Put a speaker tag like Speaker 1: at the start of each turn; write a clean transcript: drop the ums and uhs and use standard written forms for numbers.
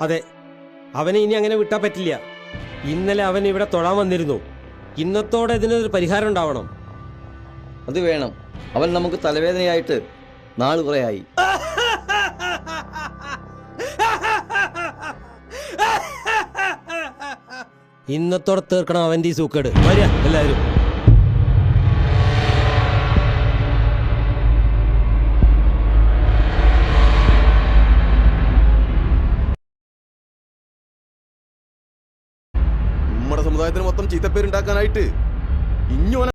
Speaker 1: അതെ, അവനെ ഇനി അങ്ങനെ വിട്ടാൻ പറ്റില്ല. ഇന്നലെ അവൻ ഇവിടെ തൊഴാൻ വന്നിരുന്നു. ഇന്നത്തോടെ ഇതിനൊരു പരിഹാരം ഉണ്ടാവണം.
Speaker 2: അത് വേണം. അവൻ നമുക്ക് തലവേദനയായിട്ട് നാള് കുറേ ആയി.
Speaker 1: ഇന്നത്തോടെ തീർക്കണം അവൻ്റെ ഈ സൂക്കേട്. വരിക എല്ലാവരും.
Speaker 3: നമ്മുടെ സമുദായത്തിന് മൊത്തം ചീത്തപ്പേരുണ്ടാക്കാനായിട്ട് ഇഞ്ഞു